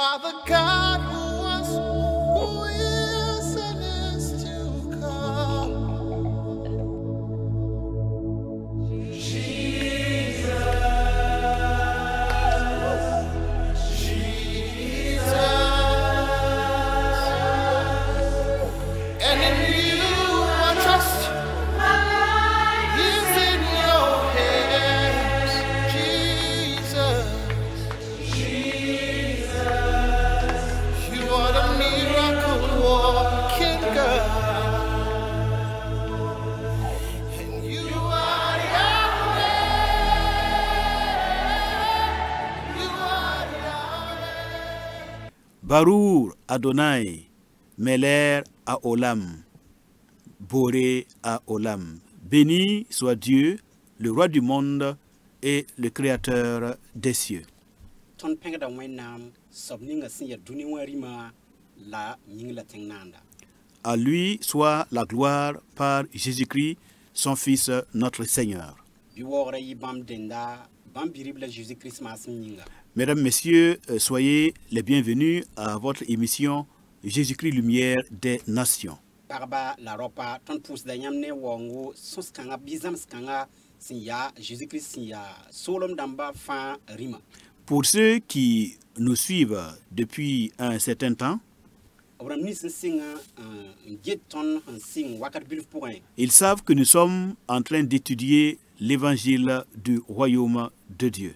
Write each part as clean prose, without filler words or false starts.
are the God who was, who is, and is to come. And in you I trust. My life is in your hands, Jesus. You are the miracle working God. And you are Yahweh. You are Yahweh. Barour Adonai, Meler à Olam, Boré à Olam. Béni soit Dieu, le roi du monde et le créateur des cieux. Ton pengda wenam sobninga sinya duniwarima la nyingla tengnanda. À lui soit la gloire par Jésus-Christ, son Fils, notre Seigneur. Biwora yibam denda bam biribla Jésus Christ mas nyinga. Mesdames, Messieurs, soyez les bienvenus à votre émission Jésus-Christ, lumière des nations. Barba la ropa ton pousse da nyamne wongo soskanga bizam skanga sinya Jésus Christ sinya solom damba fa rima. Pour ceux qui nous suivent depuis un certain temps, ils savent que nous sommes en train d'étudier l'évangile du royaume de Dieu.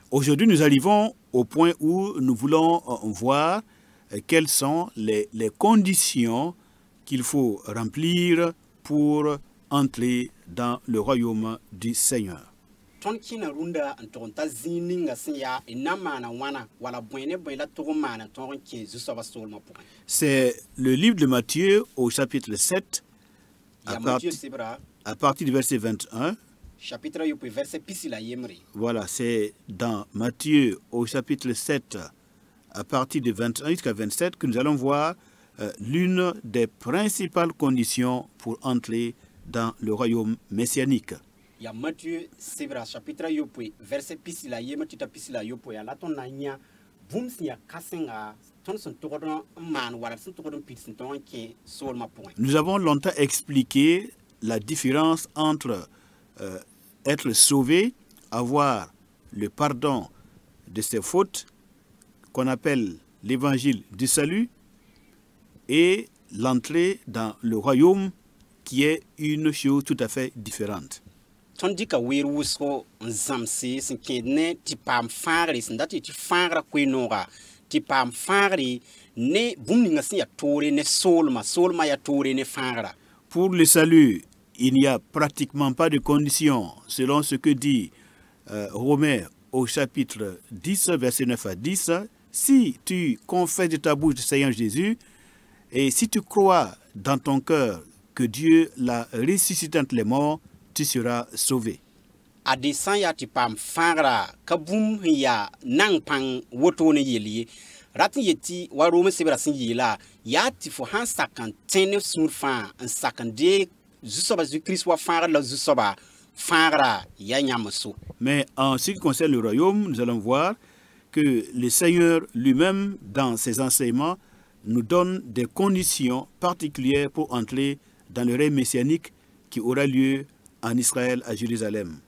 Aujourd'hui, nous arrivons au point où nous voulons voir quelles sont les conditions qu'il faut remplir pour entrer dans le royaume du Seigneur. C'est le livre de Matthieu au chapitre 7, à partir du verset 21. Voilà, c'est dans Matthieu au chapitre 7, à partir de 21 jusqu'à 27, que nous allons voir l'une des principales conditions pour entrer dans le royaume messianique. Ya Matthieu Sevra chapitre yopo verset pisila yema tita pisila yopo ya laton nanya bumsia kasenga ton son torodon man wala son torodon pitsin ton ki sol ma point. Nous avons longtemps expliqué la différence entre être sauvé, avoir le pardon de ses fautes qu'on appelle l'évangile du salut et l'entrée dans le royaume qui est une chose tout à fait différente. Tandis que Wirusko Zamsi, ne tipam fari, sindati tifangra quinora, tipam fari, ne boomingasi a tore, ne solma ya tore, ne fangra. Pour le salut, il n'y a pratiquement pas de conditions, selon ce que dit Romains au chapitre 10, verset 9 à 10. Si tu confesses de ta bouche le Seigneur Jésus, et si tu crois dans ton cœur que Dieu l'a ressuscité entre les morts, tu seras sauvé. Adesan ya tipam fangra, kaboom ya nang pang wotone yeli, ratin yeti warome sebra sin yela, ya tifo han sakan tene surfan, un sakan de zusoba zu Christ wa fangra la zusoba, fangra ya nyamoso. Mais en ce qui concerne le royaume, nous allons voir que le Seigneur lui-même, dans ses enseignements, nous donne des conditions particulières pour entrer dans le règne messianique qui aura lieu en Israël, à Jérusalem.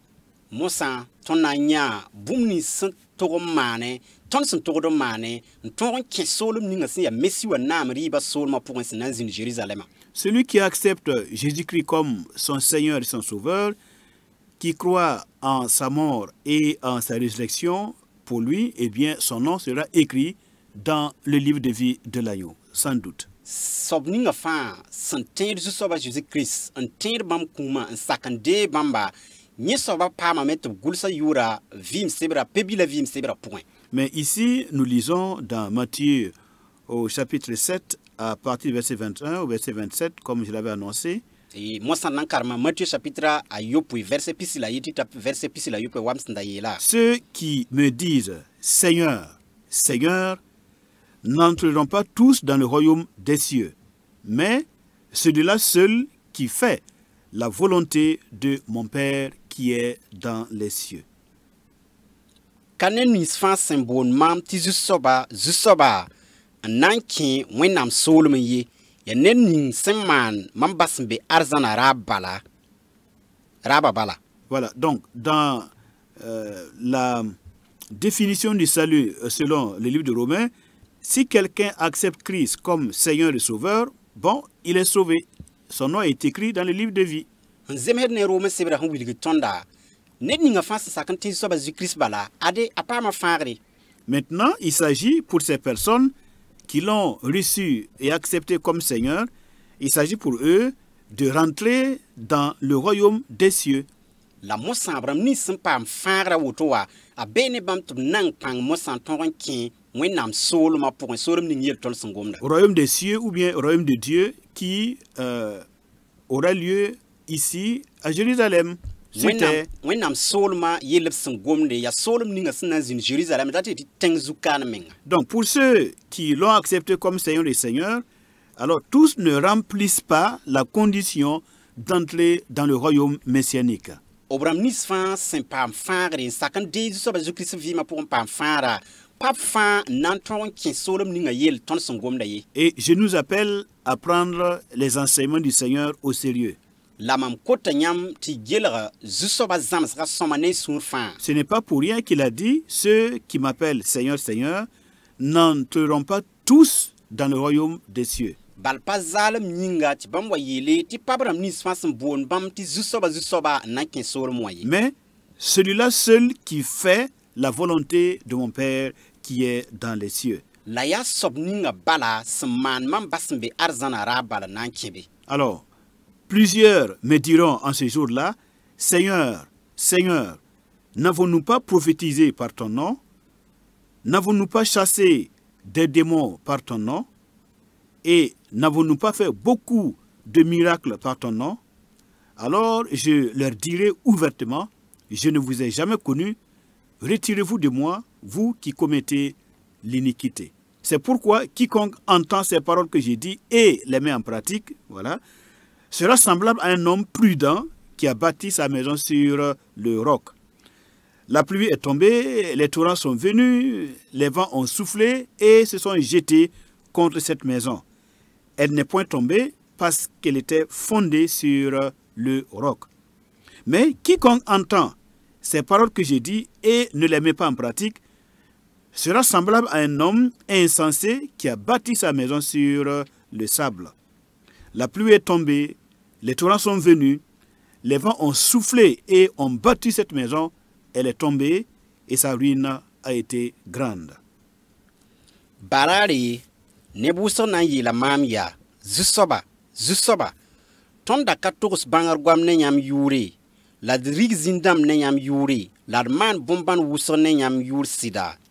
Mosa, ton anya, boumni sont toromane, ton sont toromane, ton qui solum n'ingasi a messi ou nam riba solma pour un sénat in Jérusalem. Celui qui accepte Jésus-Christ comme son Seigneur et son Sauveur, qui croit en sa mort et en sa résurrection, pour lui, eh bien, son nom sera écrit dans le livre de vie de l'agneau, sans doute. Sobninga fa santer soba Jésus-Christ un ter bam kuma un sakande bamba ni soba pa ma met gulsa yura vim sebra pebila vim sebra point. Mais ici nous lisons dans Matthieu au chapitre 7 à partir du verset 21 au verset 27 comme je l'avais annoncé. Et moi ça karma Matthieu chapitre ayopu verset pisila yiti verset pisila yopu wamsnda yela. Ceux qui me disent Seigneur, Seigneur n'entreront pas tous dans le royaume des cieux, mais celui-là seul qui fait la volonté de mon Père qui est dans les cieux. ka ne nins fãa sẽn boond maam tɩ zu-soaba n na n kẽ wẽnnaam soolem n ye ya ned ning sẽn maan mam bas n be arzãna raaba bala. Voilà, donc dans la définition du salut selon le livre de Romains, si quelqu'un accepte Christ comme Seigneur et Sauveur, bon, il est sauvé. Son nom est écrit dans le livre de vie. n zemsd ne Rome sebra sẽn wilg tõnda ned ninga fãa sẽn sak n tɩ soaba Jésus-Christ bala ade a paama fãagre. Maintenant, il s'agit pour ces personnes qui l'ont reçu et accepté comme Seigneur, il s'agit pour eux de rentrer dans le royaume des cieux. La mosãabrãmb nins sẽn paam fãagra woto wa a bee ne bãmb tɩ b nang pãng mosã tõg n kẽ wẽnnaam soolmã pʋgẽ soolem ning yel-tol sẽn gomda. Au royaume des cieux ou bien au royaume de Dieu qui aura lieu ici à Jérusalem. wẽnnaam soolmã yell b sẽn gomde yaa soolem ninga sẽn na n zĩnd Jérusalem dat tɩ tẽng zu-kaan menga. Donc pour ceux qui l'ont accepté comme Seigneur et Seigneur, alors tous ne remplissent pas la condition d'entrer dans le royaume messianique. B rãmb nins fãa sẽn paam fãagre n sak n dee zu-soaba Zu-Kirist vɩɩmã pʋgẽ paam fãara pap fãa n na n tõg n kẽ soolem ninga yell tõnd sẽn gomda ye. Et je nous appelle à prendre les enseignements du Seigneur au sérieux. La mam kota yãmb tɩ gelga zu-soaba zãmsga sõma ne sũur fãa. Ce n'est pas pour rien qu'il a dit, ceux qui m'appellent Seigneur, Seigneur, n'entreront pas tous dans le royaume des cieux. Bal pa zaalem yĩnga tɩ bãmb wa yeele tɩ pab rãmb nins fãa sẽn boond bãmb tɩ zu-soaba n na n kẽ soolem wã ye. Mais celui-là seul qui fait la volonté de mon Père qui est dans les cieux. La yaa soab ninga bala sẽn maan mam bas n be arzãna raab bala na n kẽbe. Alors, plusieurs me diront en ce jour-là, Seigneur, Seigneur, n'avons-nous pas prophétisé par ton nom? N'avons-nous pas chassé des démons par ton nom? Et n'avons-nous pas fait beaucoup de miracles par ton nom? Alors je leur dirai ouvertement, je ne vous ai jamais connu, retirez-vous de moi, vous qui commettez l'iniquité. C'est pourquoi quiconque entend ces paroles que j'ai dites et les met en pratique, voilà, sera semblable à un homme prudent qui a bâti sa maison sur le roc. La pluie est tombée, les torrents sont venus, les vents ont soufflé et se sont jetés contre cette maison. Elle n'est point tombée parce qu'elle était fondée sur le roc. Mais quiconque entend ces paroles que j'ai dites et ne les met pas en pratique sera semblable à un homme insensé qui a bâti sa maison sur le sable. La pluie est tombée, les torrents sont venus, les vents ont soufflé et ont battu cette maison. Elle est tombée et sa ruine a été grande. Barari, ne wʋsg na n yeela maam yaa zu-soaba tõnd da ka togs bãngr goam ne yãmb yʋʋre la d rig zĩn-dãmb ne yãmb yʋʋre la d maan bõn-bãn wʋsg ne yãmb yʋʋr sɩda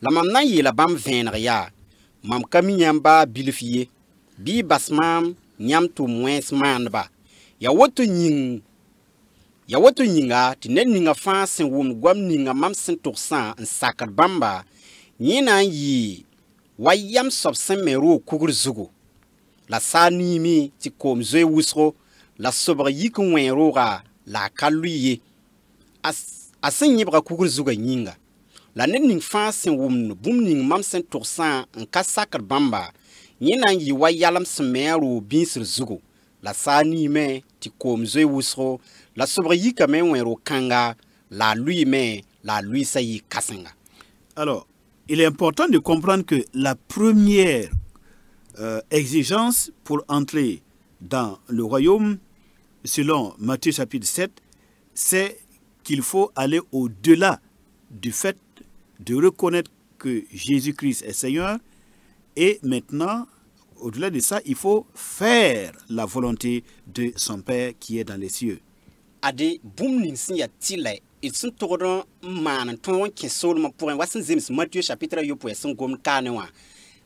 la mam na n yeela bãmb vẽeneg yaa mam ka mi yãmb baa bilf ye bɩ y bas maam yãmb tʋʋm wẽns maandba ya woto yĩnga tɩ ned ninga fãa sẽn wʋmd goam ninga mam sẽn togsã n sakd bãmba yẽ na n yɩ wa yam soab sẽn me roog kugr zugu la saa niime tɩ koom zoe wʋsgo la sobg yik n wẽ rooga la a ka lʋɩ ye a sẽn yẽbga kugr zugã yĩnga la ned ning fãa sẽn wʋmd bũmb ning mam sẽn togsã n ka sakd bãmba yẽ na n yɩ wa yalem sẽn me a roog bĩnsr zugu la saa niime tɩ koom zoe wʋsgo la sobg yikame n wẽ roog kãnga la a lʋɩɩme la a lʋɩɩsã yɩ kãsenga. Alors, il est important de comprendre que la première exigence pour entrer dans le royaume, selon Matthieu chapitre 7, c'est qu'il faut aller au-delà du fait de reconnaître que Jésus-Christ est Seigneur. Et maintenant, au-delà de ça, il faut faire la volonté de son Père qui est dans les cieux. Ade bũmb ning sẽn yaa tɩla d sẽn togd n maan n tõog n kẽ soolmã pʋgẽ wa sẽn zems Matthieu chapitre yopoe sẽn gomd kaane wã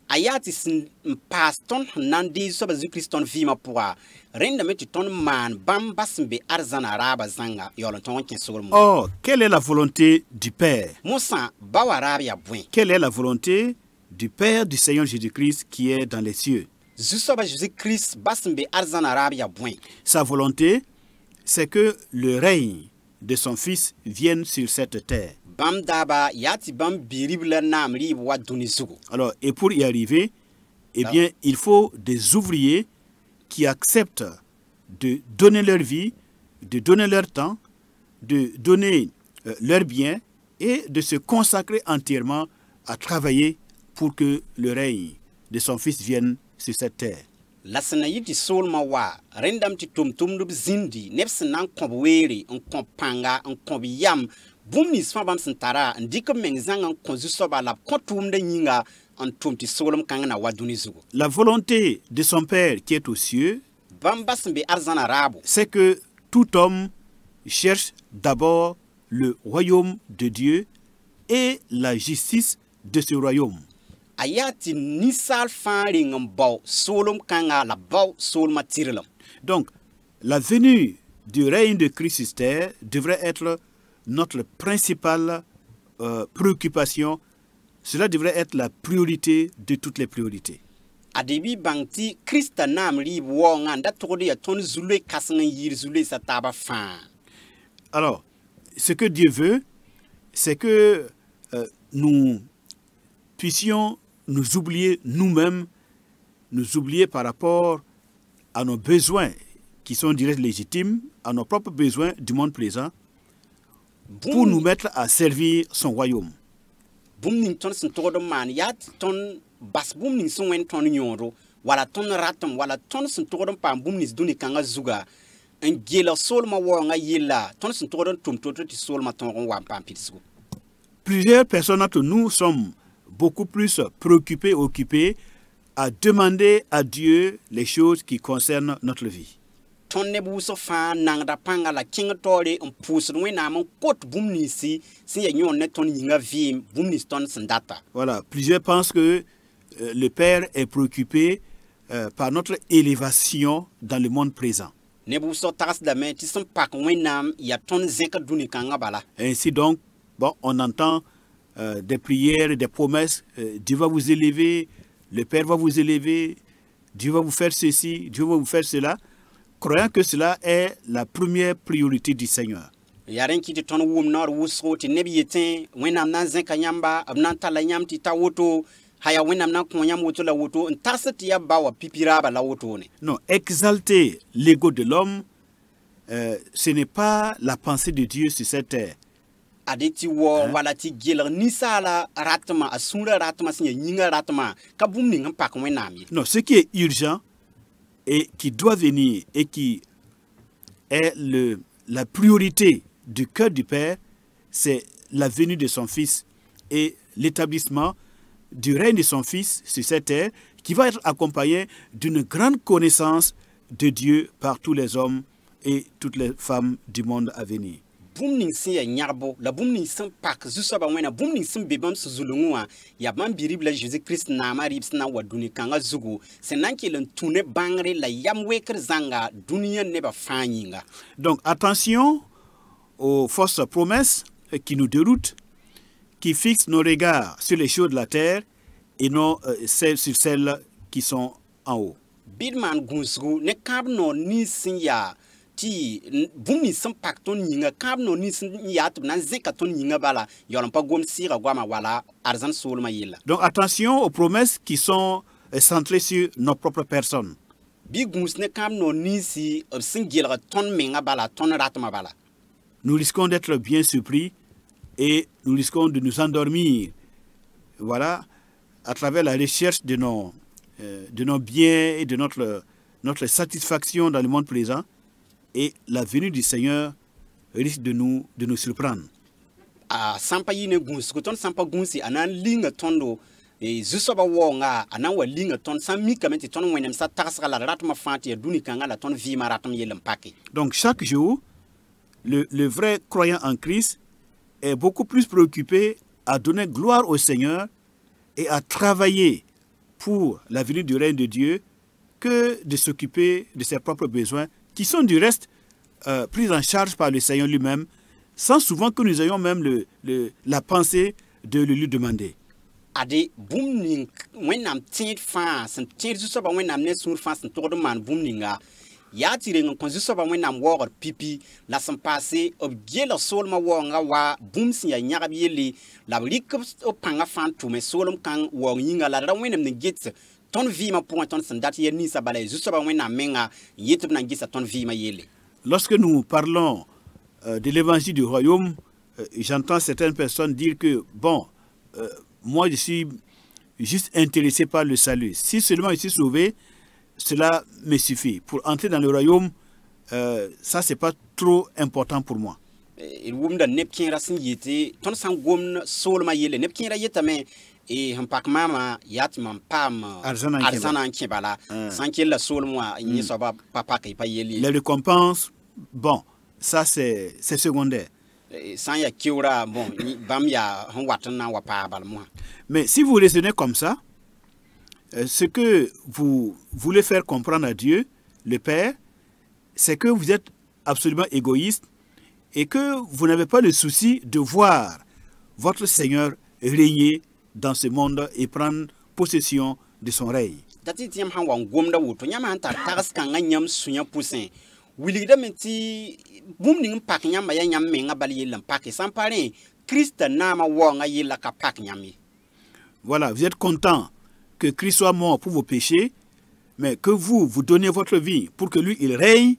a yaa tɩ sẽn n paas tõnd sẽn na n deeg soaba Zu-Kirist tõnd vɩɩmã pʋga rẽndame tɩ tõnd maan bãmb bas n be arzãna raaba zãnga yaool n tõog n kẽ soolmã. Or, quelle est la volonté du Père? Mosã ba wa raab yaa bõe? Quelle est la volonté du Père du Seigneur Jésus-Christ qui est dans les cieux? Zu-soaba Jésus-Kirist bas n be arzãna raab yaa bõe? Sa volonté, c'est que le règne de son Fils vienne sur cette terre. bam daba yati bam biribla nam ri wa duni zugu. Alors, et pour y arriver, eh bien, il faut des ouvriers qui acceptent de donner leur vie, de donner leur temps, de donner leurs biens et de se consacrer entièrement à travailler pour que le règne de son Fils vienne sur cette terre. La sena yiti sol ma wa rendam ti tum dub zindi neps nan kobwere on kompanga on kobyam bumnis fa bam sentara ndika mengzang on konzu soba la kotum de nyinga on tum ti solom kanga na waduni zugo. La volonté de son Père qui est aux cieux, Bambasmbe arzana rabo. c'est que tout homme cherche d'abord le royaume de Dieu et la justice de ce royaume. Ayati nisal faring baw solom kanga la baw solma tirlam. Donc, la venue du règne de Christ sur terre devrait être notre principale préoccupation. Cela devrait être la priorité de toutes les priorités. Adebi bangti Christa nam li wonga ndatodi ya ton zule kasnga yir zule sa taba fa. Alors, ce que Dieu veut, c'est que nous puissions nous oublier nous-mêmes, nous oublier par rapport à nos besoins qui sont directs légitimes, à nos propres besoins du monde présent, pour nous mettre à servir son royaume. Boom ning ton sin todo man yat ton bas boom ning son wen ton nyoro wala ton ratam wala ton sin todo pam boom nis duni kanga zuga en gela sol ma wonga yilla ton sin todo tum toto ti sol ma ton wa pam pitsu. Plusieurs personnes d'entre nous sommes beaucoup plus préoccupés, occupés à demander à Dieu les choses qui concernent notre vie. Ton nebu so fa nang da panga la king tore on pousse no na mon kot boom nisi si ya nyon net ton yinga vi boom nis ton sandata. Voilà, plusieurs pensent que le Père est préoccupé par notre élévation dans le monde présent. Nebu so tas da men ti son pak wenam ya ton zeka duni kanga bala. Ainsi donc, bon, on entend des prières, des promesses. Dieu va vous élever, le Père va vous élever, Dieu va vous faire ceci, Dieu va vous faire cela, croyant que cela est la première priorité du Seigneur. Yaren ki ton wum nor wuso ti nebi yeten wenam nan zenka nyamba abnan tala nyam ti ta woto haya wenam nan ko nyam woto la woto ntasati ya bawa pipira ba la woto ne. Non, exalter l'ego de l'homme, ce n'est pas la pensée de Dieu sur cette terre. Adeti wo wala ti geler nisala ratma asura ratma sinya nyinga ratma kabum ni ngpak wenam yi. Non, ce qui est urgent et qui doit venir et qui est la priorité du cœur du Père, c'est la venue de son Fils et l'établissement du règne de son Fils sur cette terre qui va être accompagné d'une grande connaissance de Dieu par tous les hommes et toutes les femmes du monde à venir. Boom ning sin ya nyarbo la boom ning sin pak zuso ba wena boom ning sin bebam su zulunwa ya ban birib la Jésus Christ na marib sna wa duni kanga zugu senanki len tune bangre la yam weker zanga dunia ne ba fanyinga. Donc attention aux fausses promesses qui nous déroutent, qui fixent nos regards sur les choses de la terre et non sur celles qui sont en haut. Bidman gunsgu ne kab no ni sin ya ti bumi sem pak ton yinga kab no ni sin ya tu nan zeka ton yinga bala yolam pa gom sira gwama wala arzan solma yilla. Donc attention aux promesses qui sont centrées sur nos propres personnes. Bi guns ne kab no ni si sin gelga ton menga bala ton ratma bala. Nous risquons d'être bien surpris et nous risquons de nous endormir. Voilà, à travers la recherche de nos biens et de notre satisfaction dans le monde présent. Et la venue du Seigneur risque de nous surprendre. Sampa yine gunsi kuton sampa gunsi anan linga tondo zusoba wonga anan wa linga ton sami kamenti ton wenem sa tarsala la ratma fanti duni kanga la ton vima ratam yelem paki. Donc chaque jour, le vrai croyant en Christ est beaucoup plus préoccupé à donner gloire au Seigneur et à travailler pour la venue du règne de Dieu que de s'occuper de ses propres besoins qui sont du reste pris en charge par le Seigneur lui-même, sans souvent que nous ayons même la pensée de le lui demander. Ade boomning wenam tent fans and tent so ba wenam ne sur fans and todo man boomninga ya ti reng kon Zu-soaba wẽnnaam waoogd pipi la sẽn paase b geela soolmã waoongã wa bũmb sẽn yaa yãgb yelle la b rɩk b pãngã fãa n tʋme soolem kãng waoong yĩnga la d ra wẽnem n get tõnd vɩɩmã pʋgẽ tõnd sẽn dat yel ninsã bala Zu-soaba wẽnnaam menga n yet b na n gesa tõnd vɩɩmã yelle. Lorsque nous parlons de l'évangile du royaume, j'entends certaines personnes dire que, bon, moi je suis juste intéressé par le salut. Si seulement je suis sauvé, cela me suffit. Pour entrer dans le royaume, ça c'est pas trop important pour moi. Wʋmda neb kẽera sẽn yete tõnd sã n gomd soolmã yelle neb kẽera yetame sẽn pak maama yaa tɩ mam paam arzãna n kẽ bala sã n kell la soolm wã yẽ soaba pa pak y pa yell ye. Les récompenses, bon, ça c'est secondaire. Sã n yaa keoora bon bãmb yaa sẽn wat n na n wa paag balem wã. Mais si vous raisonnez comme ça, ce que vous voulez faire comprendre à Dieu, le Père, c'est que vous êtes absolument égoïste et que vous n'avez pas le souci de voir votre Seigneur régner dans ce monde et prendre possession de son règne. Dati tɩ yãmb sãn wa n gomda woto yãmb sãn tar tags kãngã yãmb sũ-yã pʋsẽ wilgdame tɩ bũmb ning n pak yãmba yaa yãmb mengã bal yell n pake sã n pa rẽ Krista naamã waoongã yella ka pak yãmb ye. Voilà, vous êtes content que Christ soit mort pour vos péchés, mais que vous donnez votre vie pour que lui, il règne,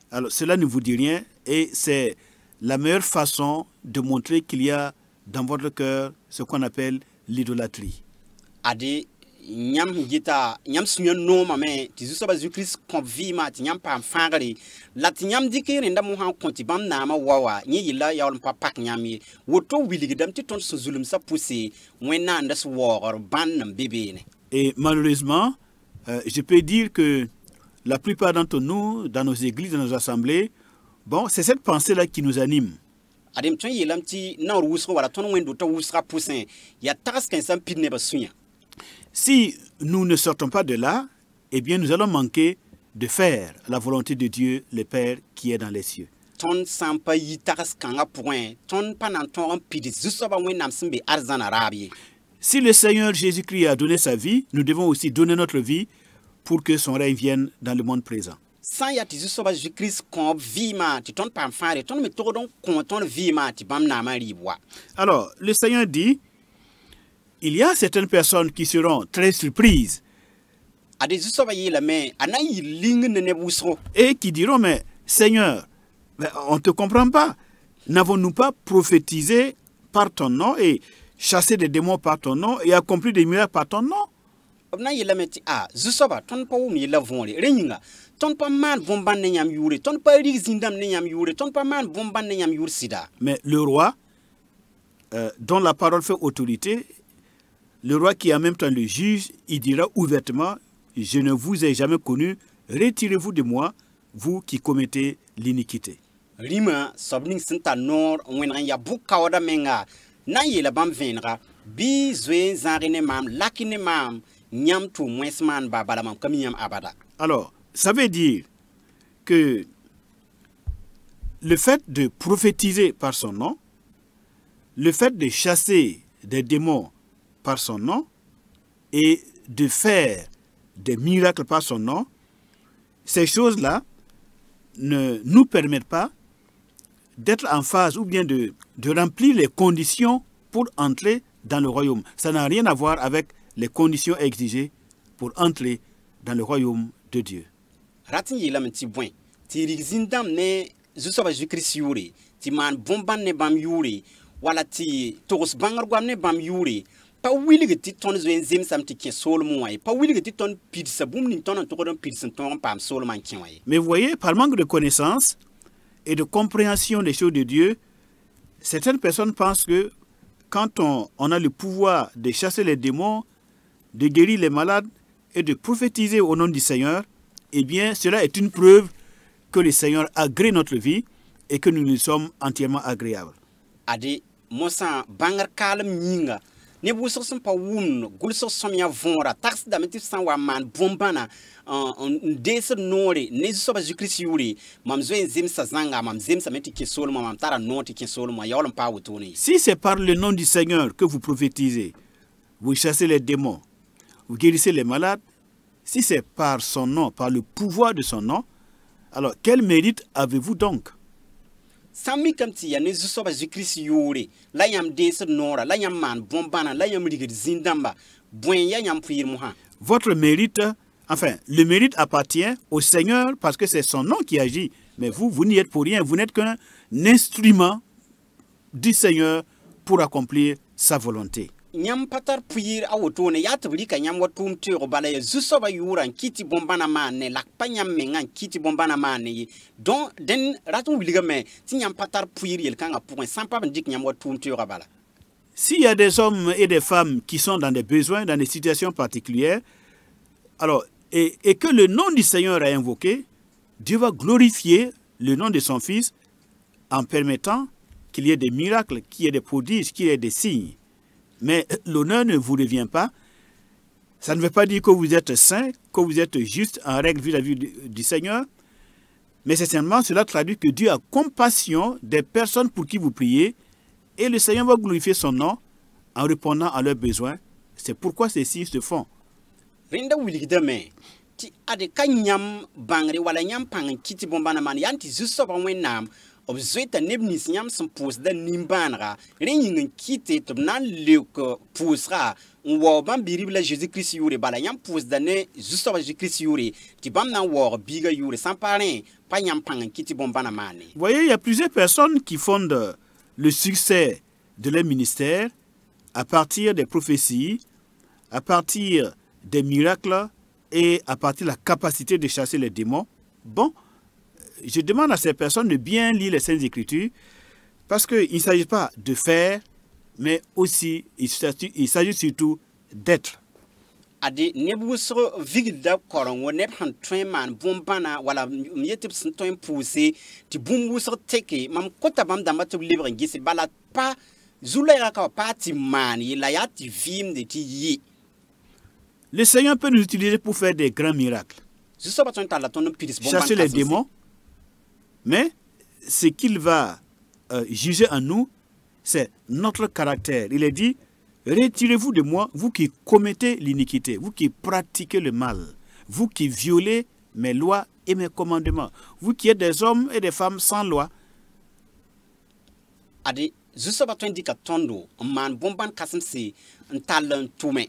alors cela ne vous dit rien et c'est la meilleure façon de montrer qu'il y a dans votre cœur ce qu'on appelle l'idolâtrie. Ade yãmb geta yãmb sũ-yã noomame tɩ Zu-soaba Zu-kirist kõ vɩɩmã tɩ yãmb paam fãagre la tɩ yãmb dɩk rẽnda mosã n kõ tɩ bãmb naamã wa wa yẽ yella yaool n pa pak yãmb ye woto wilgdame tɩ tõnd sẽn zulumsã pʋse wẽnnaands waoogr bãnd n be beene. Et malheureusement, je peux dire que la plupart d'entre nous, dans nos églises, dans nos assemblées, bon, c'est cette pensée-là qui nous anime. Adem tõnd yeelame tɩ naoor wʋsg wala tõnd wẽnd-wota wʋsgã pʋsẽ yaa tags kãensã n pid nebã sũ-yã. Si nous ne sortons pas de là, eh bien nous allons manquer de faire la volonté de Dieu, le Père qui est dans les cieux. Tõnd sã n pa yi tags kãngã pʋgẽ tõnd pa na n tõog n pid Zu-soaba wẽnnaam sẽn be arzãna raab ye. Si le Seigneur Jésus-Christ a donné sa vie, nous devons aussi donner notre vie pour que son règne vienne dans le monde présent. Sã n yaa tɩ Zu-soaba Zu-kirist kõ b vɩɩmã tɩ tõnd paam fãare tõnd me togd n kõ tõnd vɩɩmã tɩ bãmb naamã rɩɩb wa. Alors, le Seigneur dit, il y a certaines personnes qui seront très surprises Ade Zu-soaba yeelame a na n yɩ ling ne neb wʋsgo et qui diront, mais Seigneur, mais on ne te comprend pas. N'avons-nous pas prophétisé par ton nom et chassé des démons par ton nom et accompli des miracles par ton nom? b na n yeelame tɩ Zu-soaba tõnd pa wʋm yella võore rẽ yĩnga tõnd pa maan bõn-bãnd ne yãmb yʋʋre tõnd pa rig zĩndãmb ne yãmb yʋʋre tõnd pa maan bõn-bãnd ne yãmb yʋʋr sɩda. Mais le roi, dont la parole fait autorité, le roi qui est en même temps le juge, il dira ouvertement, je ne vous ai jamais connu, retirez-vous de moi, vous qui commettez l'iniquité. Rĩmã soab ning sẽn tar noor n wẽneg n yaa bʋ-kaooda menga na n yeela bãmb vẽenega bɩ zoe n zãage ne maam laki ne maam yãmb tʋʋm wẽns maan ba bala mam ka mi yãmb abada. Alors, ça veut dire que le fait de prophétiser par son nom, le fait de chasser des démons par son nom et de faire des miracles par son nom, ces choses-là ne nous permettent pas d'être en phase ou bien de remplir les conditions pour entrer dans le royaume. Ça n'a rien à voir avec les conditions exigées pour entrer dans le royaume de Dieu. Rat n yeelame tɩ bõe tɩ rig zĩn-dãmb ne Zu-soaba Zu-kirist yʋʋre tɩ maan bõn-bãnd ne bãmb yʋʋre wala tɩ togs bãngr goam ne bãmb yʋʋre pa wilg tɩ tõnd zoe n zemsame tɩ kẽ soolmẽ wã ye pa wilg tɩ tõnd pidsa bũmb ning tõnd n togd n pids n tõog n paam soolmã n kẽ wã ye. Mais vous voyez, par manque de connaissance et de compréhension des choses de Dieu, certaines personnes pensent que quand on a le pouvoir de chasser les démons, de guérir les malades et de prophétiser au nom du Seigneur, eh bien, cela est une preuve que le Seigneur agrée notre vie et que nous lui sommes entièrement agréables. Ade mosã bãngr kaalem yĩnga neb wʋsg sẽn pa wʋmd gʋlsg sõmyã võora tagsdame tɩ sã n wa maan bõn-bãna n deesd noore ne Zu-soaba Zu-kirist yʋʋre mam zoe n zemsa zãnga mam zemsame tɩ kẽ soolmã mam tara noor tɩ kẽ soolmã yaool n paa wotone ye. Si c'est par le nom du Seigneur que vous prophétisez, vous chassez les démons, vous guérissez les malades, si c'est par son nom, par le pouvoir de son nom, Alors, quel mérite avez-vous donc? Sami kam ti ya ne zusoba Jésus-Christ yore la yam des nora la yam man bombana la yam rigid zindamba buen ya yam puir muha. Votre mérite, enfin, le mérite appartient au Seigneur parce que c'est son nom qui agit. Mais vous n'y êtes pour rien. Vous n'êtes qu'un instrument du Seigneur pour accomplir sa volonté. Nyam patar puir awotone ya tabli ka nyam watum tero bala ya zusoba yuran kiti bombana mane lak pa nyam mengan kiti bombana mane donc den raton wiliga me ti nyam patar puir yel kanga point sans pas dik nyam watum tero bala. S'il y a des hommes et des femmes qui sont dans des besoins, dans des situations particulières, alors, et que le nom du Seigneur est invoqué, Dieu va glorifier le nom de son Fils en permettant qu'il y ait des miracles, qu'il y ait des prodiges, qu'il y ait des signes. Mais l'honneur ne vous revient pas. Ça ne veut pas dire que vous êtes saint, que vous êtes juste en règle vis-à-vis du Seigneur. Mais c'est simplement cela traduit que Dieu a compassion des personnes pour qui vous priez. Et le Seigneur va glorifier son nom en répondant à leurs besoins. C'est pourquoi ces signes se font. Rinda wiligda me ti ade ka nyam bangre wala nyam pang kiti bombana man yanti zusoba wenam obzoita nebnis nyam son pos da nimbanra ring kiti to nan leuk posra wo ban biribla Jésus-Christ yure bala nyam pos da ne zusoba Jésus-Christ yure ti bam nan wo biga yure sans parler pas nyam pang kiti bombana man. Vous voyez, il y a plusieurs personnes qui fondent le succès de leur ministère à partir des prophéties, à partir des miracles et à partir de la capacité de chasser les démons. Bon, je demande à ces personnes de bien lire les Saintes Écritures parce qu'il ne s'agit pas de faire, mais aussi il s'agit surtout d'être. Ade nebusro vigda koron wo neb han man bombana wala mietip sintoin poussé ti bumbusro teke mam kota bam damba to libre ngisi bala pa zulera ka parti man la ya ti vim de ti yi. Le Seigneur peut nous utiliser pour faire des grands miracles, chasser les démons, mais ce qu'il va juger en nous, c'est notre caractère. Il est dit, retirez-vous de moi, vous qui commettez l'iniquité, vous qui pratiquez le mal, vous qui violez mes lois et mes commandements, vous qui êtes des hommes et des femmes sans loi. Ade, tondo, man bomban kasimsi, ntalan tume.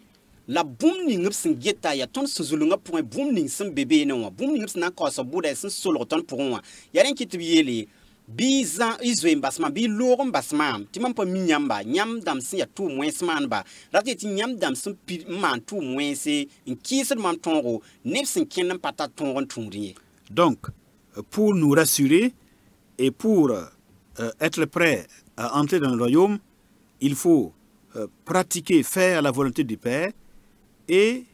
La boom ning sin geta ya ton suzulunga pour un boom ning sin bébé non boom ning sin encore so boda sin solo ton pour un ya ren ki tibiyele bizan izwe mbasma bi lorum basma timam pa minyamba nyam dam sin ya tout moins man ba rati ti nyam dam sin man tout moins c'est in kisir man tongo nef sin kenan pata tongon tumriye. Donc pour nous rassurer et pour être prêt à entrer dans le royaume, il faut pratiquer, faire la volonté du Père. Et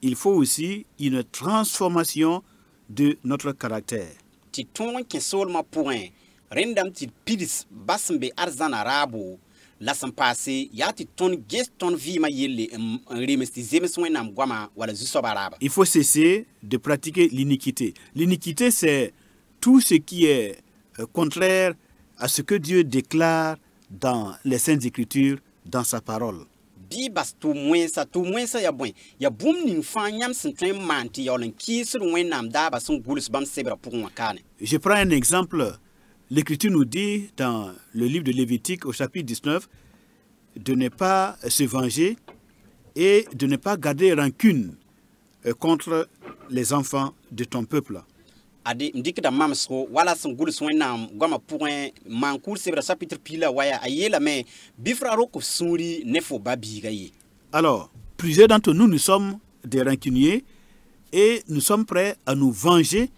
il faut aussi une transformation de notre caractère. Ti ton ki solma point rendam ti pidis basmbe arzan arabo la sampase ya ti ton geston vi ma yelle remesti zemeswenam gwama wala zusobaraba. Il faut cesser de pratiquer l'iniquité. L'iniquité, c'est tout ce qui est contraire à ce que Dieu déclare dans les Saintes Écritures, dans sa parole. Bibas tu mwensa ya bwen ya boom ning fanyam sentren manti ya olen kisir wenam daba son gulus bam sebra pour wakane. Je prends un exemple. L'Écriture nous dit dans le livre de Lévitique au chapitre 19 de ne pas se venger et de ne pas garder rancune contre les enfants de ton peuple. Ade mdikida mamsko wala son gulus wenam gwama pour un mankour sebra chapitre pila waya ayela me bifraro ko suri nefo babigaye. Alors, plusieurs d'entre nous, nous sommes des rancuniers et nous sommes prêts à nous venger.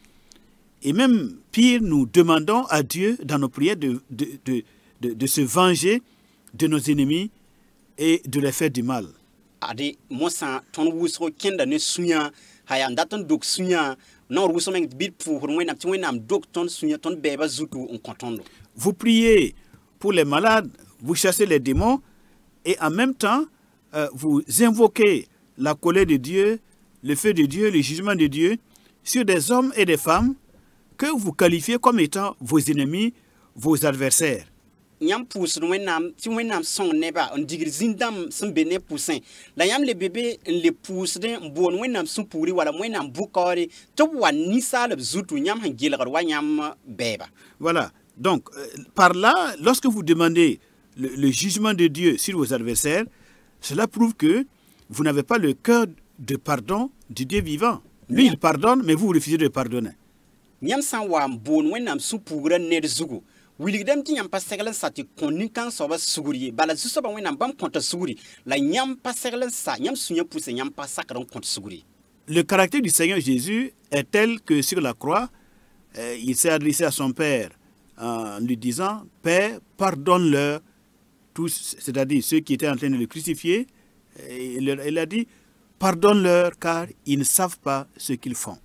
Et même pire, nous demandons à Dieu dans nos prières de se venger de nos ennemis et de les faire du mal. Ade mosa ton wusro kenda ne sunya haya ndaton dok sunya non wuso meng bit pour wenam ti wenam dok ton sunya ton beba zutu on kontondo. Vous priez pour les malades, vous chassez les démons et en même temps vous invoquez la colère de Dieu, le feu de Dieu, le jugement de Dieu sur des hommes et des femmes que vous qualifiez comme étant vos ennemis, vos adversaires. nyam pus wenam ti wenam song neba on digir zindam sun bene pusin la yam le bébé le pus de bon wenam sun puri wala wenam bukari to wan nisal zutu nyam han gilgar wa nyam beba. Voilà. Donc, par là, lorsque vous demandez le jugement de Dieu sur vos adversaires, cela prouve que vous n'avez pas le cœur de pardon du Dieu vivant. Lui, il pardonne, mais vous refusez de pardonner. Nyam san wa bon wenam sun pura ned zugu. William ti nyam paseglan sa ti konni kan so ba suguri bala su so ba wenam bam konta suguri la nyam paseglan sa nyam sunya pousse nyam pasakran konta suguri. Le caractère du Seigneur Jésus est tel que sur la croix, il s'est adressé à son Père en lui disant « Père, pardonne-leur tous, c'est-à-dire ceux qui étaient en train de le crucifier. » Il a dit « Pardonne-leur car ils ne savent pas ce qu'ils font. »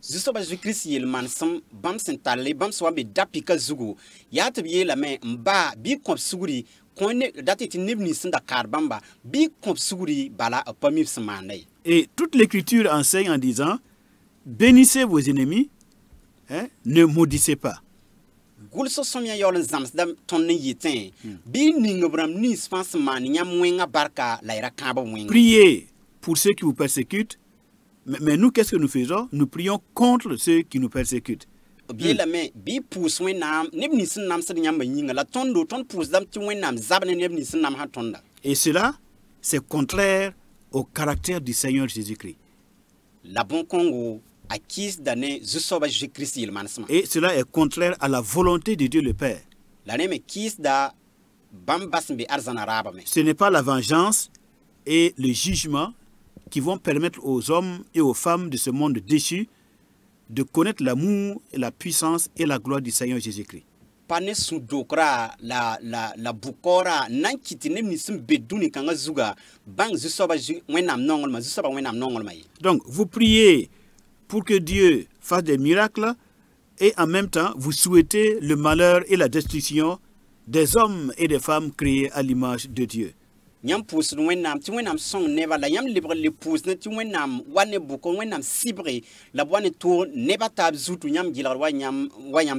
Zuso ba Jésus-Christ yel man sam bam sentale bam so be dapika zugu ya tabiye la me mba bi kop suguri konne date ti nebni sinda kar bamba bi kop suguri bala apami smane. Et toute l'écriture enseigne en disant « Bénissez vos ennemis, hein, ne maudissez pas. » Gulso somya yol zams dam tonne yeten bi ningobram ni spans man nyam wenga barka la ira kaba wenga. Priez pour ceux qui vous persécutent, mais nous, qu'est-ce que nous faisons? Nous prions contre ceux qui nous persécutent. Bien la me bi pous wenam nebni sin nam sa nyam yinga la tondo ton pous dam ti wenam zabne nebni sin nam ha tonda. Et cela, c'est contraire au caractère du Seigneur Jésus-Christ. La bon Congo a kis d'année Zusoba Jésus-Christ il mansma. Et cela est contraire à la volonté de Dieu le Père. L'année me kis da bambas mbe arzana raba me. Ce n'est pas la vengeance et le jugement qui vont permettre aux hommes et aux femmes de ce monde déchu de connaître l'amour et la puissance et la gloire du Seigneur Jésus-Christ. Pane sudokra la bukora nan kitine misim beduni kanga zuga bang Zusoba wenam nongol ma Zusoba wenam nongol mai. Donc vous priez pour que Dieu fasse des miracles et en même temps vous souhaitez le malheur et la destruction des hommes et des femmes créés à l'image de Dieu. Nyam pous wenam ti wenam song neba la yam libre le pous ne ti wenam wane buko wenam sibre la wane tour neba tab zutu nyam gilar wa nyam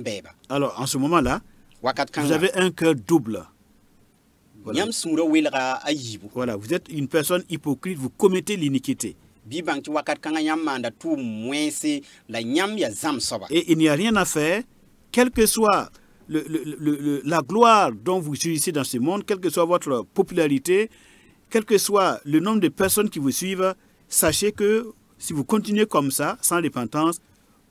beba. Alors en ce moment-là, wakat vous avez un cœur double. Nyam sura wilra ayibu. Voilà, vous êtes une personne hypocrite, vous commettez l'iniquité. Bibang ti wakat kanga nyam manda tu mwense la nyam ya zam soba. Et il n'y a rien à faire, quelle que soit la gloire dont vous jouissez dans ce monde, quelle que soit votre popularité, quel que soit le nombre de personnes qui vous suivent, sachez que si vous continuez comme ça, sans repentance,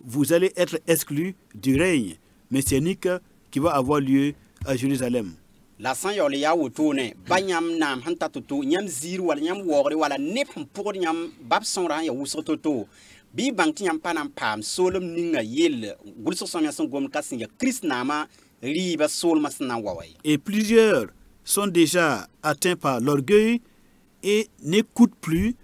vous allez être exclus du règne messianique qui va avoir lieu à Jérusalem. La san yole ya wotone banyam nam hanta toto nyam ziru wala nyam wogre wala nep pour nyam bab sonra ya wusoto to bi bang ti nyam panam pam solom ninga yel gulso somya son gom kasinga Christ nama riba sol masna wawai. Et plusieurs sont déjà atteints par l'orgueil et n'écoutent plus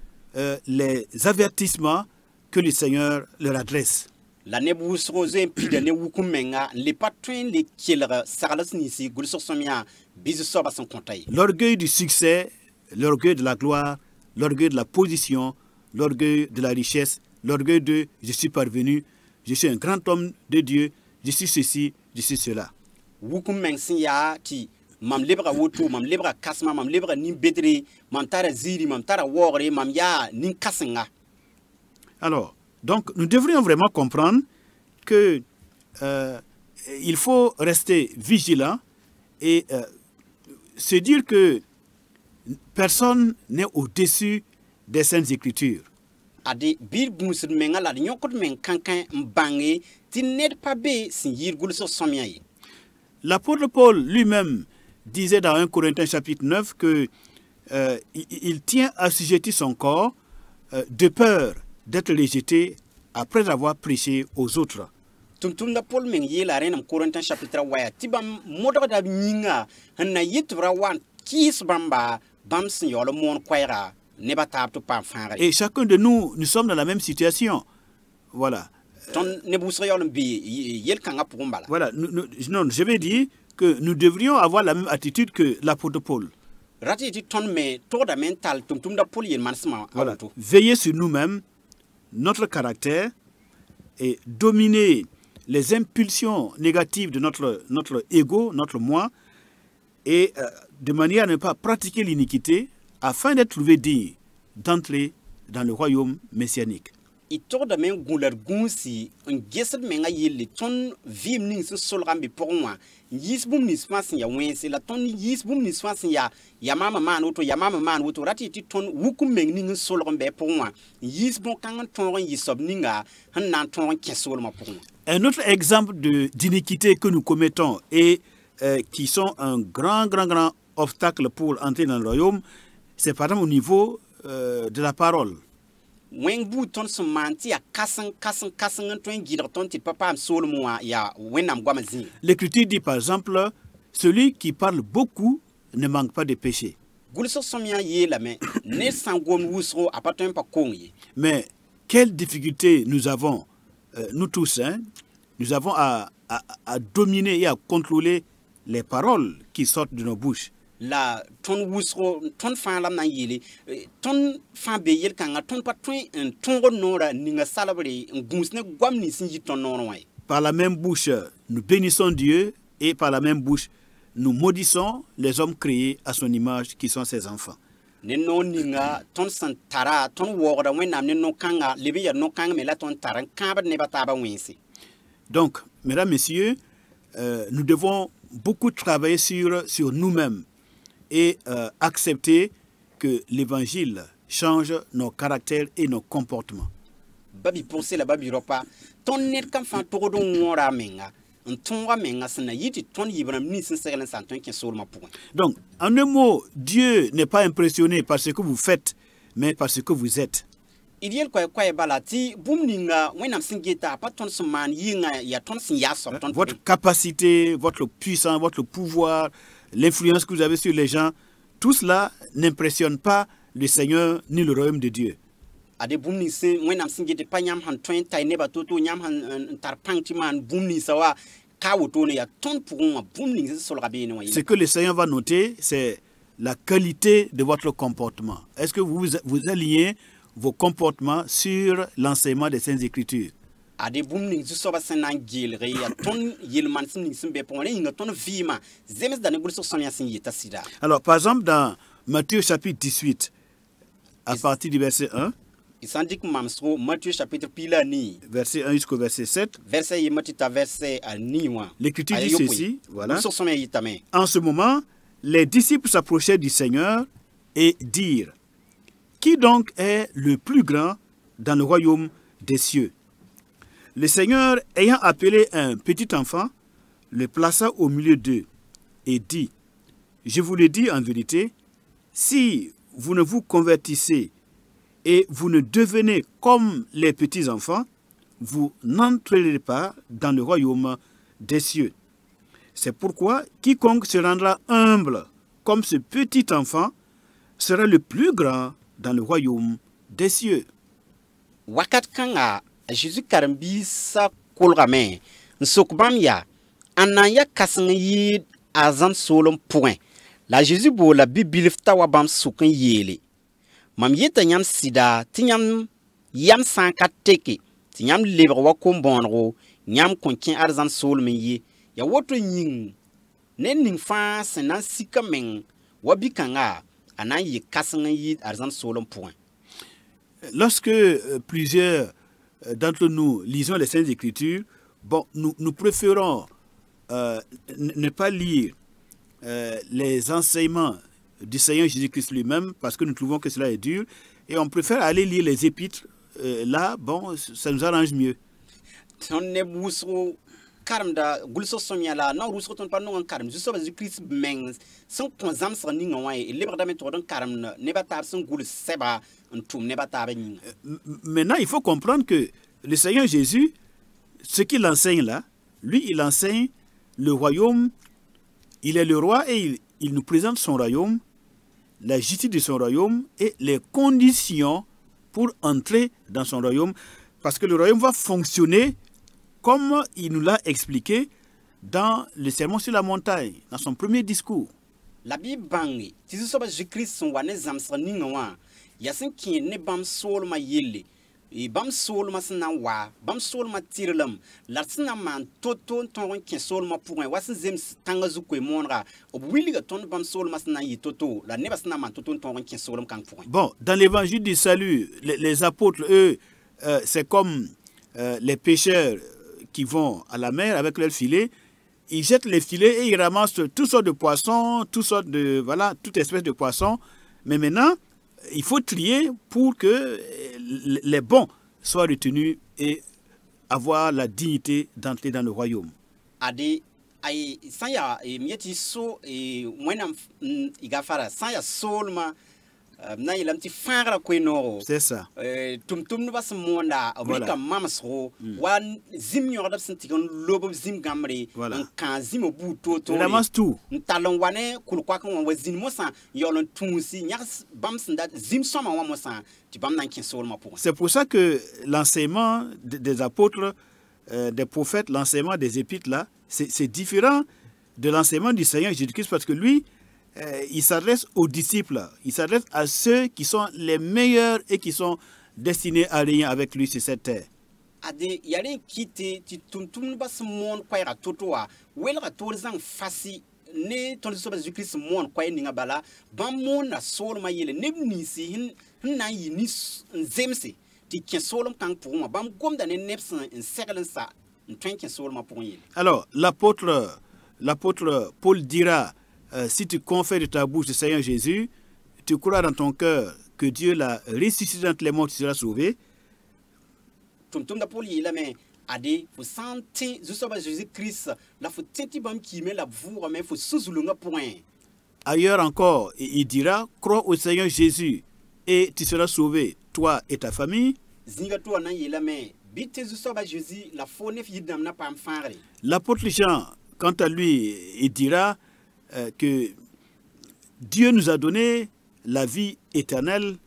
les avertissements que le Seigneur leur adresse. La nebus rose pide ne wukumenga le patrin le kilra salas nisi gulso somya bizu soba son kontai. L'orgueil du succès, l'orgueil de la gloire, l'orgueil de la position, l'orgueil de la richesse, l'orgueil de je suis parvenu, je suis un grand homme de Dieu, je suis ceci, je suis cela. Wukumeng sinya ti mam lebra woto mam lebra kasma mam lebra nim bedre mam tara ziri mam tara wogre mam ya nin kasenga. Alors, donc nous devrions vraiment comprendre que il faut rester vigilant et se dire que personne n'est au-dessus des Saintes Écritures. Ade bir bunsid menga la nyokot men kankan mbange ti ned pa be sin yir gulso somya yi. L'apôtre Paul lui-même disait dans 1 Corinthiens chapitre 9 que il tient assujetti son corps de peur d'être rejeté après avoir prêché aux autres. Tumtum da Paul men yi la renam Corinthiens chapitre waya tibam modra da nyinga na yitra wan kis bamba bam sin yolo mon kwaira neba tab to pam fangare. Et chacun de nous, nous sommes dans la même situation. Voilà. Voilà. Non, je vais dire que nous devrions avoir la même attitude que l'apôtre Paul. Voilà. Veiller sur nous-mêmes, notre caractère et dominer les impulsions négatives de notre ego, notre moi, et de manière à ne pas pratiquer l'iniquité, afin d'être trouvé digne d'entrer dans le royaume messianique. I togda men gular gunsi n gesd menga yelle ton vim ning so solgan be pogwa yis bum nis fas ya wense la ton yis bum nis fas ya mama man woto ya mama man woto rati ti ton wukum meng ning solgan be pogwa yis bon kan ton yisob ninga han nan ton kesol ma pogwa. Un autre exemple d'iniquité que nous commettons et qui sont un grand obstacle pour entrer dans le royaume, c'est par exemple au niveau de la parole. Wen bu ton so manti ya kasan ton gidar ton ti papa am solmo ya wenam gwamazin. L'Écriture dit par exemple, celui qui parle beaucoup ne manque pas de péché. Gulso somya ye la men ne sangom wusro apaton pa kongi. Mais quelle difficulté nous avons, nous tous, hein, nous avons à dominer et à contrôler les paroles qui sortent de nos bouches. La ton wusro ton fan lam nan yele ton fan be yel kanga ton pa ton nora ninga salabre ngusne gwamni sinji ton nora way. Par la même bouche, nous bénissons Dieu et par la même bouche, nous maudissons les hommes créés à son image qui sont ses enfants. Neno ninga ton santara ton wogra wenam neno kanga lebe ya no kanga me la ton taran kamba ne bataba wensi. Donc, mesdames, messieurs, nous devons beaucoup travailler sur nous-mêmes et accepter que l'évangile change nos caractères et nos comportements. Babi pourse la babi ropa ton net kam fan todo ngora menga ton wa menga sana yiti ton yibram ni sin selen santon ken sol ma point. Donc, en un mot, Dieu n'est pas impressionné par ce que vous faites, mais par ce que vous êtes. Il y a quoi balati boum ninga wenam singeta pa ton man yinga ya ton sin ya so ton. Votre capacité, votre puissance, votre pouvoir, l'influence que vous avez sur les gens, tout cela n'impressionne pas le Seigneur ni le royaume de Dieu. Ade boum ni sin wenam singete pa nyam han ton tay neba toto nyam han tar pangti man boum ni sawa ka wotone ya ton pour moi boum ni sol rabé no. Ce que le Seigneur va noter, c'est la qualité de votre comportement. Est-ce que vous alignez vos comportements sur l'enseignement des Saintes Écritures? Ade boum ning so ba senan gel re ya ton yelman sin ning sin be pon le inga ton vima zemes dane bul so sonya sin yeta sida. Alors par exemple dans Matthieu chapitre 18 à partir du verset 1, il s'indique mamsro Matthieu chapitre pila ni verset 1 jusqu'au verset 7. Verset yematita verset ni wa. L'Écriture dit ceci, voilà. So sonya yitame. En ce moment, les disciples s'approchaient du Seigneur et dirent: qui donc est le plus grand dans le royaume des cieux? Le Seigneur, ayant appelé un petit enfant, le plaça au milieu d'eux et dit: je vous le dis en vérité, si vous ne vous convertissez et vous ne devenez comme les petits enfants, vous n'entrerez pas dans le royaume des cieux. C'est pourquoi quiconque se rendra humble comme ce petit enfant sera le plus grand dans le royaume des cieux. Wakat kanga Jésus karambi sa kolgame nsokbam ya anaya kasang yi azam solom point. La Jésus bo la bibilif tawabam sukan yele. Mam yeta nyam sida tinyam yam sanka teke tinyam lebre wa kombonro nyam konkin arzan solom yi ya woto nying ne ning fa senan sikameng wabikanga anan yi kasang yi arzan solom point. Lorsque plusieurs d'entre nous lisons les Saintes Écritures, bon, nous préférons ne pas lire les enseignements du Seigneur Jésus-Christ lui-même parce que nous trouvons que cela est dur et on préfère aller lire les épîtres. Là, bon, ça nous arrange mieux. Karamda gulso somya la na rusko ton pa non karam juste ba Christ meng son konzam sa ni ngwa e libre dame to don karam ne ba tar son gul seba ntum ne ba ta ba ni. Maintenant, il faut comprendre que le Seigneur Jésus, ce qu'il enseigne là, lui, il enseigne le royaume. Il est le roi et il nous présente son royaume, la justice de son royaume et les conditions pour entrer dans son royaume. Parce que le royaume va fonctionner comme il nous l'a expliqué dans le sermon sur la montagne, dans son premier discours. La Bible bangi, tiso ba Jésus Christ son wane zamsra ni ngwa, yasin ki ne bam sol ma yele. e bam solma sna wa bam solma tirlam la sna man toto ton ken solma pour un wasin zem tanga zu ko monra ob williga ton bam solma sna yi toto la ne basna man toto ton ken solma kan pour. Bon, dans l'évangile du salut, les apôtres, eux, c'est comme les pêcheurs qui vont à la mer avec leur filet. Ils jettent les filets et ils ramassent toutes sortes de poissons, toute espèce de poissons. Mais maintenant, il faut trier pour que les bons soient retenus et avoir la dignité d'entrer dans le royaume. Ade ay sanya e mieti so e wenam igafara sanya solma na yelam ti fara ko no. C'est ça. Tum no bas monda obrika mamsro wan zim yorda sintikon lobo zim gamre en kan zim bu toto. Il ramasse tout. Talon wane kul kwa kan wa zin mosa yolon tunsi nyas bam sinda zim soma wa mosa ti bam nan kin solma pour. C'est pour ça que l'enseignement des apôtres, des prophètes, l'enseignement des épîtres là, c'est différent de l'enseignement du Seigneur Jésus-Christ parce que lui, il s'adresse aux disciples, il s'adresse à ceux qui sont les meilleurs et qui sont destinés à régner avec lui sur cette terre. Ade yare kite ti tum bas mon kwaira totoa welra torzang fasi ne ton so bas Christ mon kwai ninga bala bam mon na sol ma yele nebni si hin na yini zemse ti ken solom kan pour moi bam gom da ne nepsan en seglen sa en ken solom pour yele. Alors l'apôtre Paul dira si tu confères de ta bouche le Seigneur Jésus, tu crois dans ton cœur que Dieu l'a ressuscité d'entre les morts, tu seras sauvé. Tum da Paul yela mais ade faut santé juste ba Jésus Christ la faut tenti bam ki me la vous mais faut souzulunga point. Ailleurs encore, il dira crois au Seigneur Jésus et tu seras sauvé, toi et ta famille. Zinga to na yela mais bite juste ba Jésus la faut ne fi dam na pam fanre. L'apôtre Jean, quant à lui, il dira que Dieu nous a donné la vie éternelle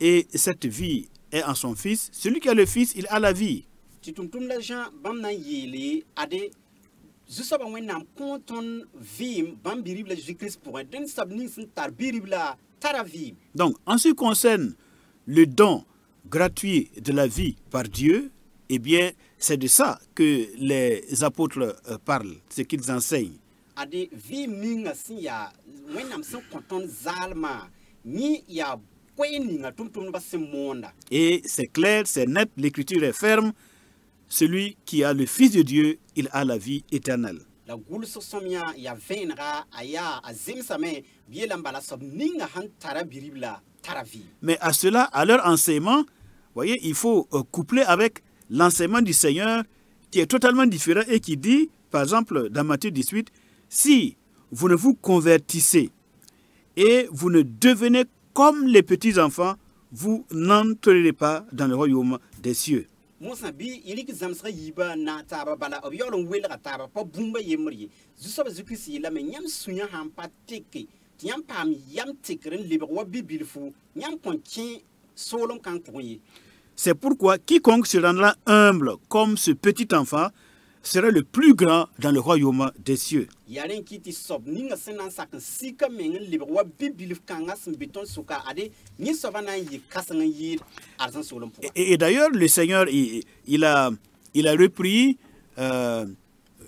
et cette vie est en son Fils. Celui qui a le Fils, il a la vie. Titumtum la Jean bam na yele ade juste ba wenam konton vim bam biribla Jésus-Christ pour un den sabni sin tar biribla taravi. Donc, en ce qui concerne le don gratuit de la vie par Dieu, eh bien, c'est de ça que les apôtres parlent, ce qu'ils enseignent. Ade vi minga si ya wenam sin konton zalma ni ya kweninga tumtum ba se monda. Et c'est clair, c'est net, l'écriture est ferme. Celui qui a le Fils de Dieu, il a la vie éternelle. La goul so somia ya venra aya azim same bielambala sob ninga han tara biribla taravi. Mais à cela, à leur enseignement, voyez, il faut coupler avec l'enseignement du Seigneur qui est totalement différent et qui dit, par exemple, dans Matthieu 18, si vous ne vous convertissez et vous ne devenez comme les petits-enfants, vous n'entrerez pas dans le royaume des cieux. Mosa bi ilik zamsra yiba na taba bala obiolon welra taba pa bumba yemri zuso ba zukrisi la me nyam sunya han pateke tiam pam yam tekren libre wa bibilfu nyam kontien solom kan pourye. C'est pourquoi quiconque se rendra humble comme ce petit enfant sera le plus grand dans le royaume des cieux. Yaren kiti sob ninga senan sak sika mengen libre wa bibilf kangas beton suka ade ni sobana yi kasan yi arsan solom pour. Et d'ailleurs, le Seigneur, il a repris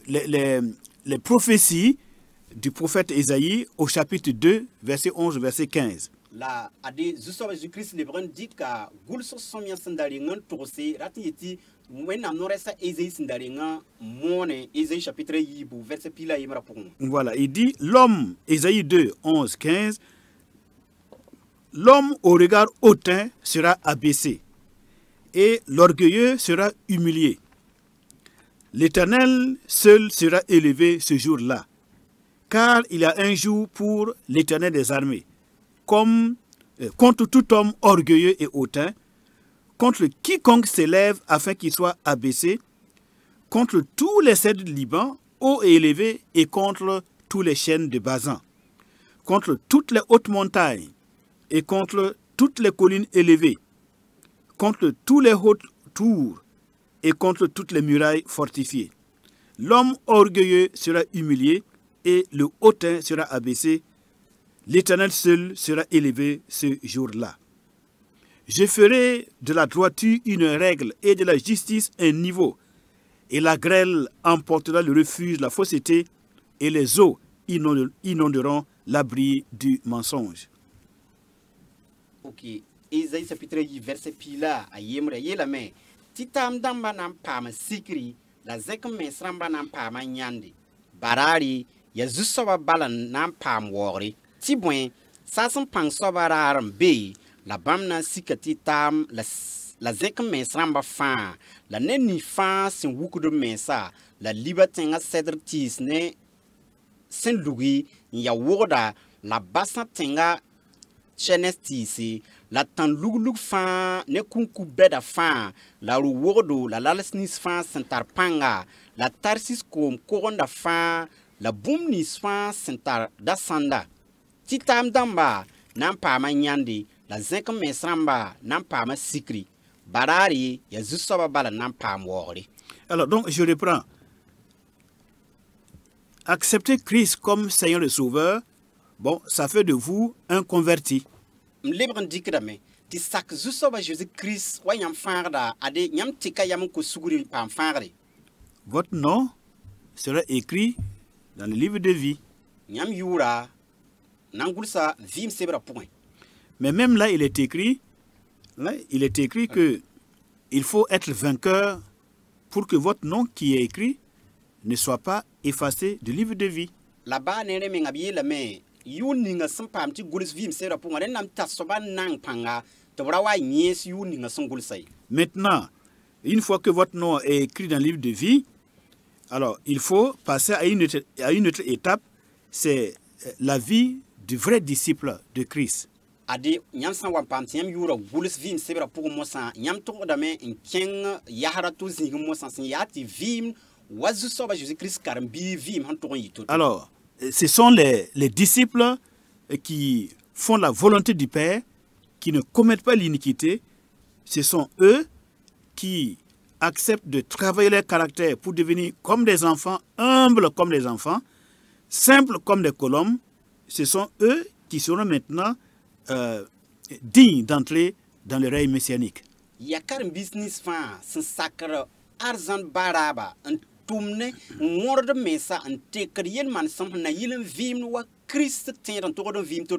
les prophéties du prophète Ésaïe au chapitre 2, verset 11, verset 15. La ade zuso Jésus-Christ lebron dit ka gul so somia sandali ngan torse rati yeti wenam no resta Ésaïe sandali ngan mone Ésaïe chapitre yibu verset pila yimra pour. Voilà, il dit l'homme, Ésaïe 2, 11, 15, l'homme au regard hautain sera abaissé et l'orgueilleux sera humilié. L'Éternel seul sera élevé ce jour-là, car il y a un jour pour l'Éternel des armées, comme contre tout homme orgueilleux et hautain, contre quiconque s'élève afin qu'il soit abaissé, contre tous les cèdres du Liban, hauts et élevés, et contre tous les chênes de Basan, contre toutes les hautes montagnes, et contre toutes les collines élevées, contre tous les hautes tours, et contre toutes les murailles fortifiées. L'homme orgueilleux sera humilié, et le hautain sera abaissé. L'Éternel seul sera élevé ce jour-là. Je ferai de la droiture une règle et de la justice un niveau. Et la grêle emportera le refuge, la fausseté, et les eaux inonderont l'abri du mensonge. Ok. Isaïe chapitre 8 verset pila a yemre yela me. Titam damba nam pama sikri la zek mesramba nam pama nyande. Barari ya zusoba balan nam pam wori. Tibwen sasan pang sobararam be la bamna sikati tam la zek mesramba fa la neni fa sin wukudu mesa la libatenga cedr tis ne sen lugi ya woda la basa tenga chenestisi la tan lug fa ne kunku beda fa la ruwodo la lalsnis fa sentar panga la tarsis kom koronda fa la bumnis fa sentar dasanda titam damba nan pama nyandi la zenk mesramba nan pama sikri barari ya zusoba bala nan pam wori. Alors donc je reprends. Accepter Christ comme Seigneur et Sauveur, bon, ça fait de vous un converti. M'lebren dikdame ti sak zusoba Jésus-Christ wa yam farda ade nyam tika yam ko suguri pam farde. Votre nom sera écrit dans le livre de vie. Nyam yura nangulsa vim sebra point. Mais même là, il est écrit que il faut être vainqueur pour que votre nom qui est écrit ne soit pas effacé du livre de vie. Là-bas, ne me ngabi la me yuninga sampam ti gulis vim sebra point ren nam tasoba nang panga to brawa nyes yuninga songulsai. Maintenant, une fois que votre nom est écrit dans le livre de vie, alors il faut passer à une autre étape, c'est la vie du vrai disciple de Christ. Ade nyam san wan pam tiam yura gulis vim sebra pour mo san nyam to da me en keng yahara to zing mo san yati vim wazu soba Jésus-Christ karambi vim han to yito. Alors, ce sont les disciples qui font la volonté du Père, qui ne commettent pas l'iniquité. Ce sont eux qui acceptent de travailler leur caractère pour devenir comme des enfants, humbles comme des enfants, simples comme des colombes. Ce sont eux qui seront maintenant dignes d'entrer dans le règne messianique. Yakar business fa sin sakra arzan baraba en tumne ngorde mesa en tekrien man sam na yilen vim wa Christ ten dan to vim to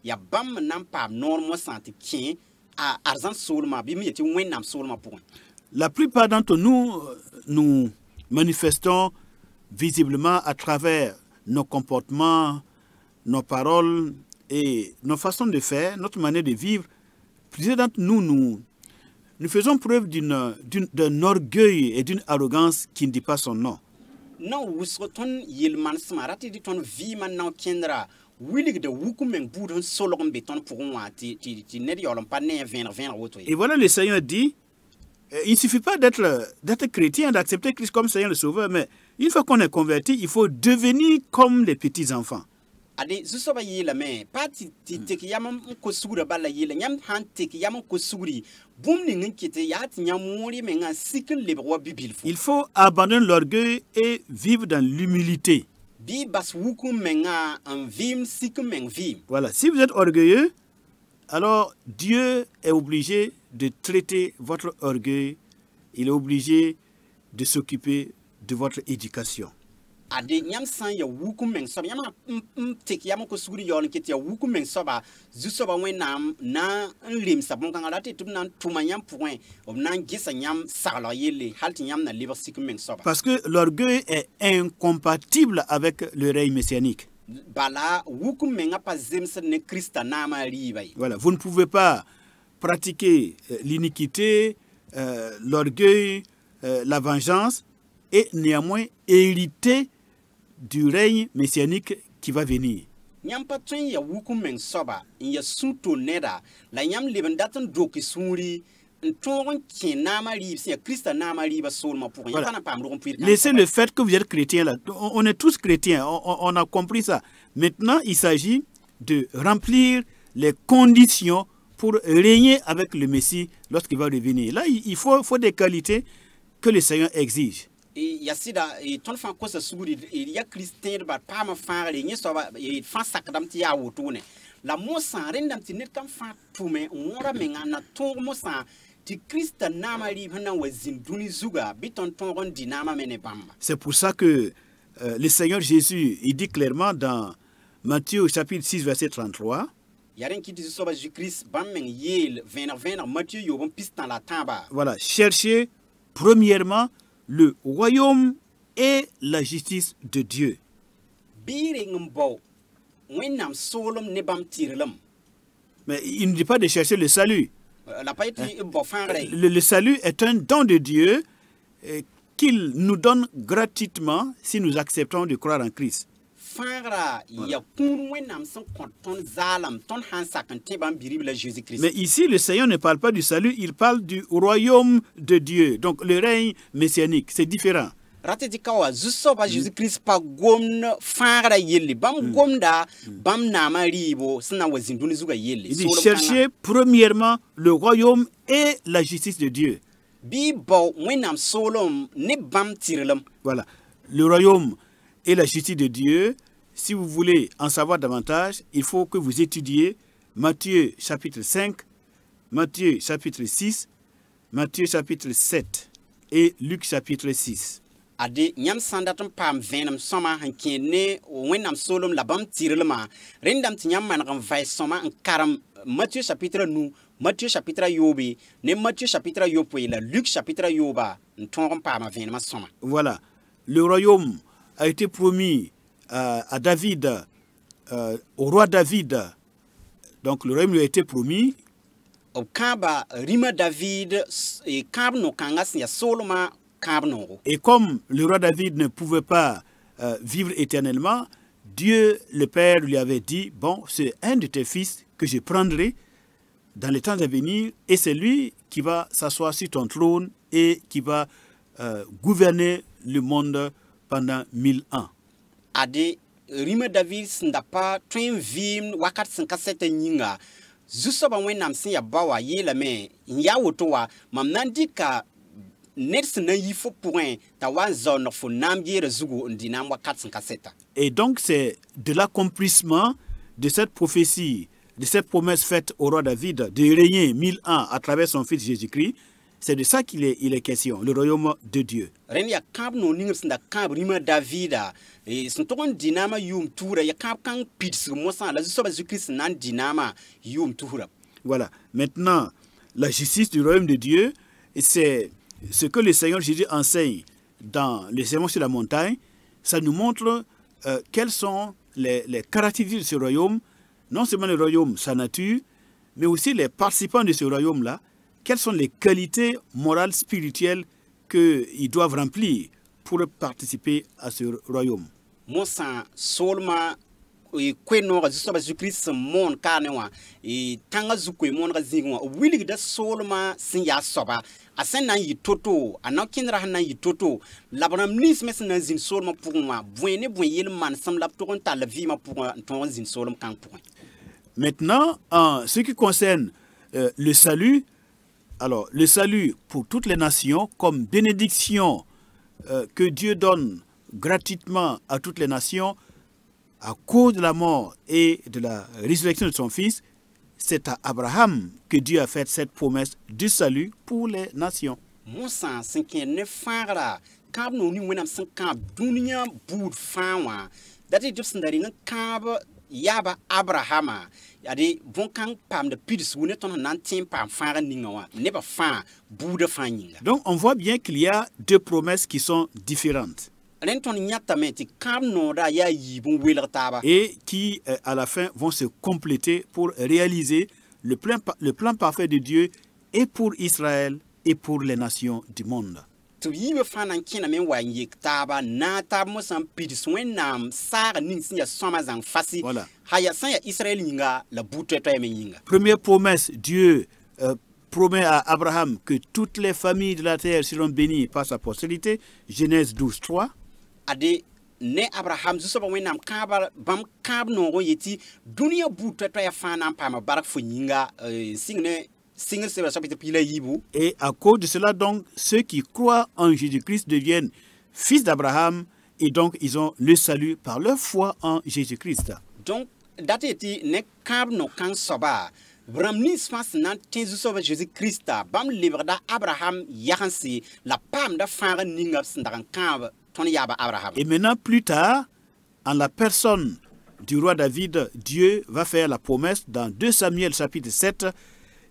ya bam nam pam normo santi kien a arzan solma bi mi ti wen nam solma point. La plupart d'entre nous, nous manifestons visiblement à travers nos comportements, nos paroles et nos façons de faire, notre manière de vivre. Plusieurs d'entre nous, nous faisons preuve d'un orgueil et d'une arrogance qui ne dit pas son nom. Non, wusoton yilman smarati di ton vi man na kendra wilig de wuku men boudon solon beton pour moi ti net yolom pas ne 20 auto. Et voilà, le Seigneur dit, il ne suffit pas d'être chrétien, d'accepter Christ comme Seigneur le Sauveur, mais une fois qu'on est converti, il faut devenir comme les petits-enfants. Ade zusoba yela me pati ti yamam ko sugura bala yela nyam han te yamam ko suguri bum ni ngkete yat nyam mori me nga sikil le roi bibil fo. Il faut abandonner l'orgueil et vivre dans l'humilité. Bi bas wuku menga en vim sik meng vim. Voilà, si vous êtes orgueilleux, alors Dieu est obligé de traiter votre orgueil, il est obligé de s'occuper de votre éducation. Ade nyam san ya wuku meng soba yama tek yama ko suguri yon kete ya wuku meng soba zusoba wen nam na lim sabon kan alate tum nan tuma nyam point ob nan gisa nyam sala yele halti nyam na liber sik meng soba. Parce que l'orgueil est incompatible avec le règne messianique. Bala wuku menga pa zemse ne Christa nama ribai. Voilà, vous ne pouvez pas pratiquer l'iniquité, l'orgueil, la vengeance et néanmoins hériter du règne messianique qui va venir. Nyam patun ya wuku meng soba ya suto neda la nyam leben datan doki suri ntongon kenama ribsi ya Christa nama riba solma pour Voilà. yana pam ron puir. Laissez le fait que vous êtes chrétien là. On est tous chrétiens, on a compris ça. Maintenant, il s'agit de remplir les conditions pour régner avec le Messie lorsqu'il va revenir. Là, il faut des qualités que le Seigneur exige. Yasida ton fan ko sa suguri ya Christian ba pam faare ni soba fan sakdam ti ya wotune la mosan rendam ti net kan fa tume ngora menga na tong mosan ti Christ nama ri hana wazin duni zuga biton tongon dinama mene bamba. C'est pour ça que le Seigneur Jésus, il dit clairement dans Matthieu chapitre 6 verset 33, Yaren ki dizu soba Christ bam men yel 20 Matthieu yobon pistan la tamba. voilà, cherchez premièrement le royaume et la justice de Dieu. Bire ngbo wenam solom ne bam tirlam. Mais il ne dit pas de chercher le salut. La pa yeti bo fangre. Le salut est un don de Dieu qu'il nous donne gratuitement si nous acceptons de croire en Christ. Fangra ya kun wenam son konton zalam ton hansa kan te bam biri la Jésus Christ. Mais ici, le Seigneur ne parle pas du salut, il parle du royaume de Dieu. Donc le règne messianique, c'est différent. Rate di kawa zuso ba Jésus Christ pa gomna fangra yeli bam gomda bam nama ribo sina wazinduni zuga yeli. Il dit cherchez premièrement le royaume et la justice de Dieu. Bi bo wenam solom ne bam tirlam. Voilà. Le royaume et la justice de Dieu, si vous voulez en savoir davantage, il faut que vous étudiez Matthieu chapitre 5, Matthieu chapitre 6, Matthieu chapitre 7 et Luc chapitre 6. Ade nyam sandatum pam venam soma hankene wenam solom labam tirlema rendam ti nyam man vai soma en karam Matthieu chapitre nous Matthieu chapitre yobe ne Matthieu chapitre yopo la Luc chapitre yoba nton pam venam soma. Voilà. Le royaume a été promis à David, au roi David. Donc le royaume lui a été promis. Au kaba rima David et kab no kangas ya soloma. Et comme le roi David ne pouvait pas vivre éternellement, Dieu le Père lui avait dit, bon, c'est un de tes fils que je prendrai dans les temps à venir et c'est lui qui va s'asseoir sur ton trône et qui va gouverner le monde pendant 1000 ans. Ade rima David s'ndapa train vim wakat s'nkasete nyinga zusoba wenam sin ya bawa yela me nya wotowa mamnandi ka et donc c'est de l'accomplissement de cette prophétie, de cette promesse faite au roi David de régner 1000 ans à travers son fils Jésus-Christ. C'est de ça qu'il est question, le royaume de Dieu. Voilà. Maintenant, la justice du royaume de Dieu, c'est ce que le Seigneur Jésus enseigne dans les sermons sur la montagne. Ça nous montre quelles sont les caractéristiques de ce royaume, non seulement le royaume, sa nature, mais aussi les participants de ce royaume-là, quelles sont les qualités morales, spirituelles qu'ils doivent remplir pour participer à ce royaume. e kweno ga zuso ba Christ mon kanewa e tanga zukwe mon ga zingwa wili da solma sin ya soba asen nan yitoto anakinra hanan yitoto labram nis mes nan zin solma pour moi boine boyel man sam lab to ta la vie ma pour ton zin solma kan pour. Maintenant, en ce qui concerne le salut, alors le salut pour toutes les nations comme bénédiction que Dieu donne gratuitement à toutes les nations à cause de la mort et de la résurrection de son fils, c'est à Abraham que Dieu a fait cette promesse du salut pour les nations. Moussa, c'est qu'il ne fera quand nous nous menons sans camp dunia bout fawa. That is just that camp yaba Abrahama. Yadi bon camp pam de pidis ou neton nantin pam fara ningawa. Never fa bout de fanning. Donc on voit bien qu'il y a deux promesses qui sont différentes. Et qui, à la fin, vont se compléter pour réaliser le plan parfait de Dieu et pour Israël et pour les nations du monde. Voilà. Première promesse, Dieu promet à Abraham que toutes les familles de la terre seront bénies par sa postérité. Genèse 12, 3. Ade ne Abraham zuso ba wenam kaba bam kab no go yeti dunia buta to ya fana pama barak fo nyinga single se ba chapitre pila yibu. Et à cause de cela donc ceux qui croient en Jésus-Christ deviennent fils d'Abraham et donc ils ont le salut par leur foi en Jésus-Christ. Donc dat eti ne kab no kan soba bram ni spas nan tenzu soba Jésus Christa bam librada Abraham yahansi la pam da fanga ninga sindakan kab ton yaba Abraham. Et maintenant, plus tard, en la personne du roi David, Dieu va faire la promesse dans 2 Samuel chapitre 7.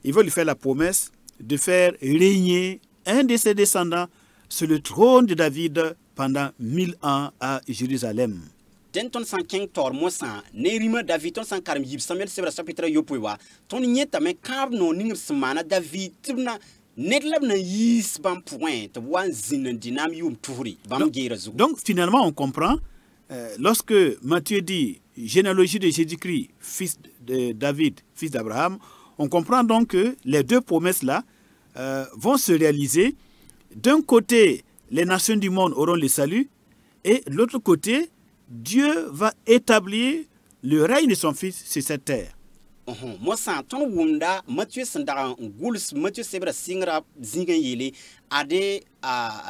Il va lui faire la promesse de faire régner un de ses descendants sur le trône de David pendant 1000 ans à Jérusalem. Den ton san king tor mosan ne rima David ton san karim yib Samuel sebra chapitre yopuwa ton nyeta me kab no ningir smana David tibna nedlab na yis bam point wan zin dinam yum touri bam geira zu. Donc finalement on comprend lorsque Matthieu dit généalogie de Jésus-Christ, fils de David, fils d'Abraham, on comprend donc que les 2 promesses là vont se réaliser. D'un côté, les nations du monde auront le salut, et de l'autre côté, Dieu va établir le règne de son fils sur cette terre. Moi, sans ton wunda, Matthieu Sandaran, Gouls, Matthieu Sebra Singra, Zingen Yele, Ade,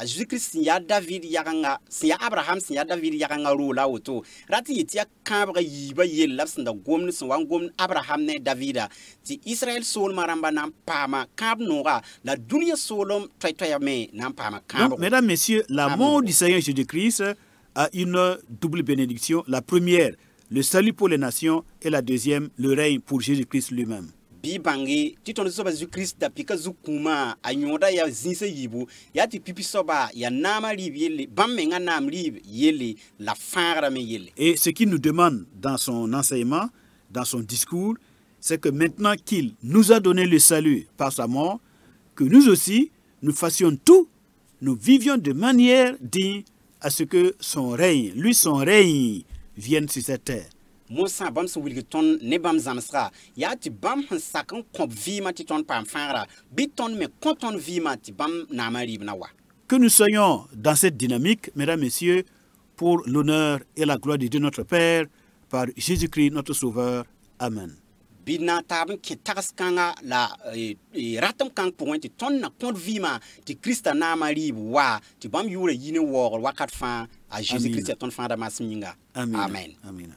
Jésus-Christ, Sia David Yaranga, Sia Abraham, Sia David Yaranga Rula Auto, Rati Etia Cabra Yiba Yel, Lapson, the Gomnus, one Gom, Abraham ne Davida, the Israel Soul Maramba Nampama, Cab Nora, la Dunia Solom, Tritayame, Nampama, Donc, mesdames, messieurs, la mort du Seigneur Jésus-Christ a une double bénédiction. La première, le salut pour les nations, et la deuxième, le règne pour Jésus-Christ lui-même. Bibangi, titon soba Jésus-Christ da pika zukuma, anyoda ya zinse yibu, ya ti pipi soba, ya nama liv yele, bamenga nam liv yele, la fara me yele. Et ce qu'il nous demande dans son enseignement, dans son discours, c'est que maintenant qu'il nous a donné le salut par sa mort, que nous aussi, nous fassions tout, nous vivions de manière digne à ce que son règne, son règne, vienne sur cette terre. Mosa bam so wilgeton ne bam zamsra, ya ti bam sakon kop vima ti ton pam fara, biton me konton vima ti bam namari nawa. Que nous soyons dans cette dynamique, mesdames, messieurs, pour l'honneur et la gloire de Dieu notre Père, par Jésus-Christ notre Sauveur. Amen. Bina tabn ki taskanga la ratam kang point ti ton na kont vima ti Christa namari wa ti bam yure yine wor wakat fa a Jésus-Christ ton fa da masminga. Amen. Amen. Amen.